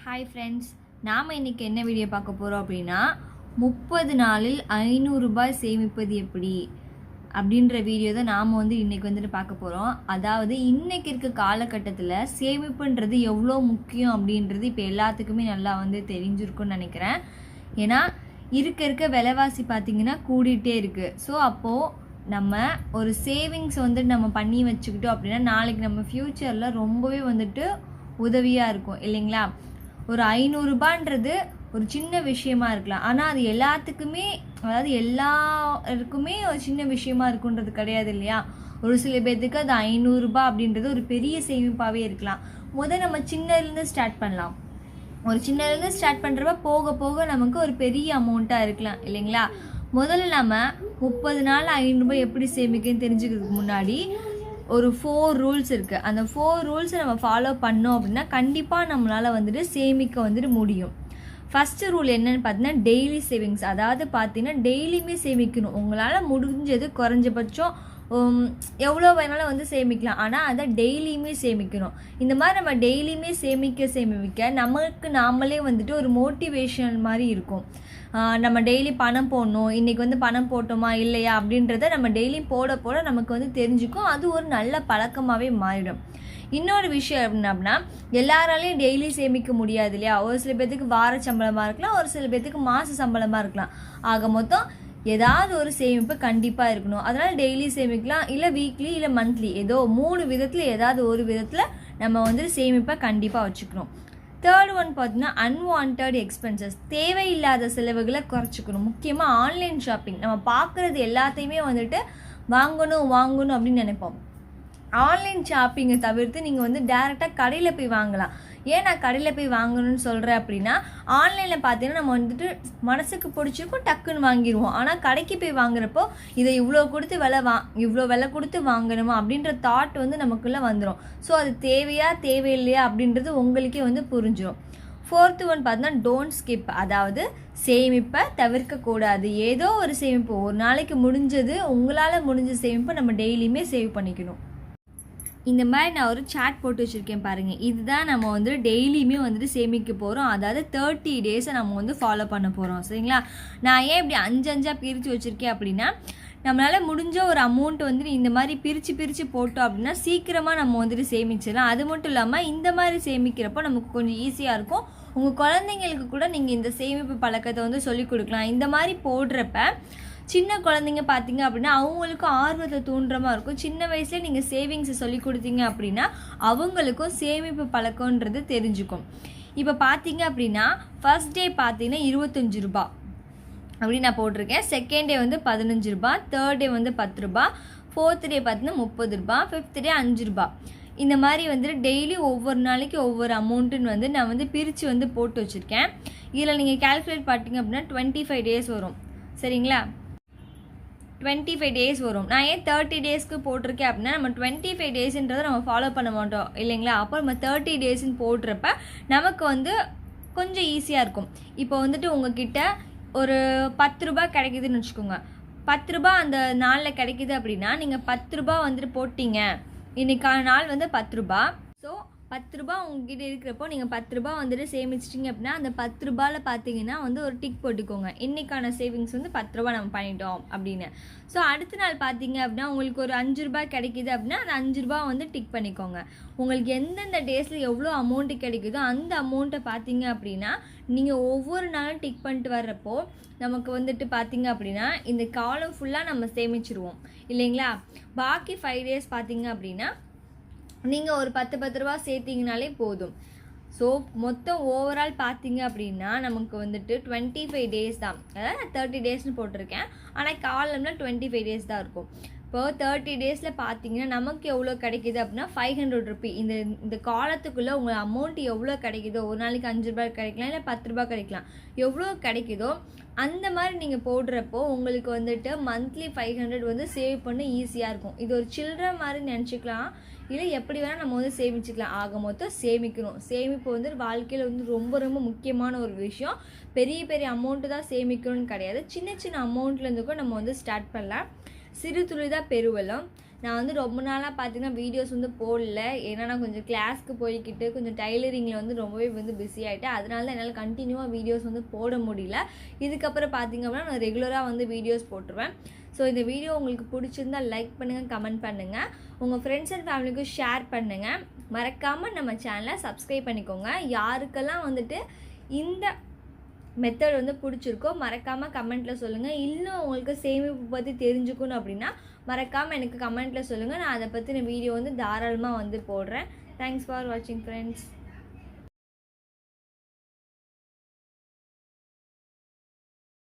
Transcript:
Hi friends, நாம் இன்றைக்கி என்ன வீடியோ பார்க்க போகிறோம் அப்படின்னா 30 நாளில் 500 ரூபாய் சேமிப்பது எப்படி அப்படின்ற வீடியோ தான் நாம் இன்றைக்கி பார்க்க போகிறோம். அதாவது இன்றைக்கி இருக்க காலகட்டத்தில் சேமிப்புன்றது எவ்வளோ முக்கியம் அப்படின்றது இப்போ எல்லாத்துக்குமே நல்லா தெரிஞ்சிருக்குன்னு நினைக்கிறேன். ஏன்னா இருக்க விலைவாசி பார்த்திங்கன்னா கூடிகிட்டே இருக்குது. ஸோ அப்போது நம்ம ஒரு சேவிங்ஸ் நம்ம பண்ணி வச்சுக்கிட்டோம் அப்படின்னா நாளைக்கு நம்ம ஃப்யூச்சரில் ரொம்பவே உதவியாக இருக்கும் இல்லைங்களா. ஒரு 500 ரூபான்றது ஒரு சின்ன விஷயமா இருக்கலாம், ஆனால் அது எல்லாத்துக்குமே, அதாவது எல்லாருக்குமே ஒரு சின்ன விஷயமா இருக்குன்றது கிடையாது இல்லையா. ஒரு சில பேர்த்துக்கு அது 500 ரூபாய் அப்படின்றது ஒரு பெரிய சேமிப்பாகவே இருக்கலாம். நம்ம சின்னதுலேருந்து ஸ்டார்ட் பண்ணலாம். ஒரு சின்னதுலேருந்து ஸ்டார்ட் பண்ணுறப்ப போக போக நமக்கு ஒரு பெரிய அமௌண்ட்டாக இருக்கலாம் இல்லைங்களா. முதல்ல நம்ம 30 நாள் 500 ரூபாய் எப்படி சேமிக்கன்னு தெரிஞ்சுக்கிறதுக்கு முன்னாடி ஒரு 4 ரூல்ஸ் இருக்குது. அந்த 4 ரூல்ஸை நம்ம ஃபாலோ பண்ணோம் அப்படின்னா கண்டிப்பாக நம்மளால் சேமிக்க முடியும். ஃபஸ்ட்டு ரூல் என்னென்னு பார்த்தீங்கன்னா டெய்லி சேவிங்ஸ். அதாவது பார்த்தீங்கன்னா டெய்லியுமே சேமிக்கணும். உங்களால் முடிஞ்சது குறைஞ்சபட்சம் எவ்வளோ வேணாலும் சேமிக்கலாம், ஆனால் அதை டெய்லியுமே சேமிக்கணும். இந்த மாதிரி நம்ம டெய்லியுமே சேமிக்க நமக்கு நாமளே ஒரு மோட்டிவேஷன் மாதிரி இருக்கும். நம்ம டெய்லி பணம் போடணும், இன்றைக்கி பணம் போட்டோமா இல்லையா அப்படின்றத நம்ம டெய்லி போட நமக்கு தெரிஞ்சுக்கும். அது ஒரு நல்ல பழக்கமாகவே மாறிடும். இன்னொரு விஷயம் அப்படின்னா எல்லாராலையும் டெய்லி சேமிக்க முடியாது இல்லையா. ஒரு சில பேர்த்துக்கு வார சம்பளமாக இருக்கலாம், ஒரு சில பேர்த்துக்கு மாத சம்பளமாக இருக்கலாம். ஆக மொத்தம் ஏதாவது ஒரு சேமிப்பு கண்டிப்பாக இருக்கணும். அதனால் டெய்லி சேமிக்கலாம், இல்லை வீக்லி, இல்லை மந்த்லி, ஏதோ 3 விதத்தில் ஏதாவது ஒரு விதத்தில் நம்ம சேமிப்பை கண்டிப்பாக வச்சுக்கணும். தேர்ட் ஒன் பார்த்தீங்கன்னா அன்வான்ட் எக்ஸ்பென்சஸ். தேவையில்லாத செலவுகளை குறைச்சிக்கணும். முக்கியமாக ஆன்லைன் ஷாப்பிங். நம்ம பார்க்குறது எல்லாத்தையுமே வாங்கணும் அப்படின்னு நினைப்போம். ஆன்லைன் ஷாப்பிங்கை தவிர்த்து நீங்கள் டேரெக்டாக கடையில் போய் வாங்கலாம். ஏன் நான் கடையில் போய் வாங்கணும்னு சொல்கிறேன் அப்படின்னா, ஆன்லைனில் பார்த்தீங்கன்னா நம்ம மனசுக்கு பிடிச்சிருக்கும், டக்குன்னு வாங்கிடுவோம். ஆனால் கடைக்கு போய் வாங்குறப்போ இதை இவ்வளோ விலை கொடுத்து வாங்கணுமா அப்படின்ற தாட் நமக்குள்ளே வந்துடும். ஸோ அது தேவையில்லையா அப்படின்றது உங்களுக்கே புரிஞ்சிடும். ஃபோர்த்து ஒன் பார்த்தீங்கன்னா டோன்ட் ஸ்கிப். அதாவது சேமிப்பை தவிர்க்கக்கூடாது. ஏதோ ஒரு சேமிப்பு, ஒரு நாளைக்கு முடிஞ்சது, உங்களால் முடிஞ்ச சேமிப்பை நம்ம டெய்லியுமே சேவ் பண்ணிக்கணும். இந்த மாதிரி நான் ஒரு சாட் போட்டு வச்சுருக்கேன் பாருங்கள். இதுதான் நம்ம டெய்லியுமே சேமிக்க போகிறோம். அதாவது 30 டேஸை நம்ம ஃபாலோ பண்ண போகிறோம். சரிங்களா. நான் ஏன் இப்படி 5 பிரித்து வச்சுருக்கேன் அப்படின்னா, நம்மளால் முடிஞ்ச ஒரு அமௌண்ட் இந்த மாதிரி பிரித்து போட்டோம் அப்படின்னா சீக்கிரமாக நம்ம சேமிச்சிடலாம். அது மட்டும் இல்லாமல் இந்த மாதிரி சேமிக்கிறப்போ நமக்கு கொஞ்சம் ஈஸியாக இருக்கும். உங்கள் குழந்தைங்களுக்கு கூட நீங்கள் இந்த சேமிப்பு பழக்கத்தை சொல்லிக் கொடுக்கலாம். இந்த மாதிரி போடுறப்ப சின்ன குழந்தைங்க பார்த்தீங்க அப்படின்னா அவங்களுக்கும் ஆர்வத்தை தூண்டுறமா இருக்கும். சின்ன வயசுலேயே நீங்கள் சேவிங்ஸை சொல்லி கொடுத்தீங்க அப்படின்னா அவங்களுக்கும் சேமிப்பு பழக்கன்றது தெரிஞ்சுக்கும். இப்போ பார்த்தீங்க அப்படின்னா ஃபர்ஸ்ட் டே பார்த்தீங்கன்னா 25 ரூபா அப்படி நான் போட்டிருக்கேன். செகண்ட் டே 15 ரூபா, தேர்ட் டே 10 ரூபா, ஃபோர்த் டே பார்த்தீங்கன்னா 30 ரூபா, ஃபிஃப்த் டே 5 ரூபா. இந்த மாதிரி டெய்லி ஒவ்வொரு நாளைக்கு ஒவ்வொரு அமௌண்ட்டுன்னு நான் பிரித்து போட்டு வச்சுருக்கேன். இதில் நீங்கள் கேல்குலேட் பார்த்தீங்க அப்படின்னா 25 டேஸ் வரும். சரிங்களா. 25 டேஸ் வரும். நான் ஏன் 30 டேஸ்க்கு போட்டிருக்கேன் அப்படின்னா, நம்ம 25 டேஸ்ன்றதை நம்ம ஃபாலோ பண்ண மாட்டோம் இல்லைங்களா. அப்போ நம்ம 30 டேஸ்ன்னு போடுறப்ப நமக்கு கொஞ்சம் ஈஸியாக இருக்கும். இப்போ உங்ககிட்ட ஒரு 10 ரூபா கிடைக்குதுன்னு வச்சுக்கோங்க. 10 ரூபா அந்த நாளில் கிடைக்குது அப்படின்னா நீங்கள் 10 ரூபா போட்டிங்க. இன்றைக்கான நாள் 10 ரூபா. ஸோ 10 ரூபா உங்ககிட்ட இருக்கிறப்போ நீங்கள் 10 ரூபா சேமிச்சிட்டிங்க அப்படின்னா அந்த 10 ரூபாயில் பார்த்தீங்கன்னா ஒரு டிக் போட்டுக்கோங்க. இன்றைக்கான சேவிங்ஸ் 10 ரூபா நம்ம பண்ணிட்டோம் அப்படின்னு. ஸோ அடுத்த நாள் பார்த்தீங்க அப்படின்னா உங்களுக்கு ஒரு 5 ரூபாய் கிடைக்கிது அப்படின்னா அந்த 5 ரூபா டிக் பண்ணிக்கோங்க. உங்களுக்கு எந்தெந்த டேஸில் எவ்வளோ அமௌண்ட்டு கிடைக்குதோ அந்த அமௌண்ட்டை பார்த்தீங்க அப்படின்னா நீங்கள் ஒவ்வொரு நாளும் டிக் பண்ணிட்டு வர்றப்போ நமக்கு பார்த்தீங்க அப்படின்னா இந்த காலம் ஃபுல்லாக நம்ம சேமிச்சிருவோம் இல்லைங்களா. பாக்கி 5 டேஸ் பார்த்தீங்க அப்படின்னா நீங்கள் ஒரு 10 ரூபா சேர்த்திங்கனாலே போதும். ஸோ மொத்தம் ஓவரால் பார்த்தீங்க அப்படின்னா நமக்கு 25 டேஸ் தான். அதாவது நான் 30 டேஸ்னு போட்டிருக்கேன், ஆனால் காலம்ல 25 டேஸ் தான் இருக்கும். இப்போ 30 டேஸில் பார்த்தீங்கன்னா நமக்கு எவ்வளோ கிடைக்கிது அப்படின்னா 500 ருபி. இந்த காலத்துக்குள்ளே உங்கள் அமௌண்ட் எவ்வளோ கிடைக்குதோ, ஒரு நாளைக்கு 5 ரூபாய் கிடைக்கலாம், இல்லை 10 ரூபாய் கிடைக்கலாம், எவ்வளோ கிடைக்குதோ அந்த மாதிரி நீங்கள் போடுறப்போ உங்களுக்கு மந்த்லி 500 சேவ் பண்ண ஈஸியாக இருக்கும். இது ஒரு சில்லற மாதிரி நினச்சிக்கலாம், இல்லை எப்படி வேணால் நம்ம சேமிச்சுக்கலாம். ஆக மொத்தம் சேமிக்கணும். சேமிப்பு வாழ்க்கையில் ரொம்ப ரொம்ப முக்கியமான ஒரு விஷயம். பெரிய பெரிய அமௌண்ட்டு தான் சேமிக்கணும்னு கிடையாது. சின்ன சின்ன அமௌண்ட்லேருந்து கூட நம்ம ஸ்டார்ட் பண்ணலாம். சிறு துளி தான் பெருவெள்ளம். நான் வந்து ரொம்ப நாளாக பார்த்தீங்கன்னா வீடியோஸ் வந்து போடல. ஏன்னா நான் கொஞ்சம் கிளாஸ்க்கு போய்கிட்டு கொஞ்சம் டைலரிங்கில் வந்து ரொம்பவே வந்து பிஸி ஆகிட்டேன். அதனால தான் என்னால் கண்டினியூவாக வீடியோஸ் வந்து போட முடியல. இதுக்கப்புறம் பார்த்தீங்க அப்படின்னா நான் ரெகுலராக வந்து வீடியோஸ் போட்டுருவேன். ஸோ இந்த வீடியோ உங்களுக்கு பிடிச்சிருந்தா லைக் பண்ணுங்கள், கமெண்ட் பண்ணுங்கள், உங்கள் ஃப்ரெண்ட்ஸ் அண்ட் ஃபேமிலிக்கும் ஷேர் பண்ணுங்கள். மறக்காமல் நம்ம சேனலை சப்ஸ்கிரைப் பண்ணிக்கோங்க. யாருக்கெல்லாம் வந்துட்டு இந்த மெத்தட் வந்து பிடிச்சிருக்கோ மறக்காமல் கமெண்ட்டில் சொல்லுங்கள். இன்னும் உங்களுக்கு சேமிப்பு பற்றி தெரிஞ்சுக்கணும் அப்படின்னா மறக்காமல் எனக்கு கமெண்ட்டில் சொல்லுங்கள். நான் அதை பற்றின வீடியோ வந்து தாராளமாக வந்து போடுறேன். தேங்க்ஸ் ஃபார் வாட்சிங் ஃப்ரெண்ட்ஸ்.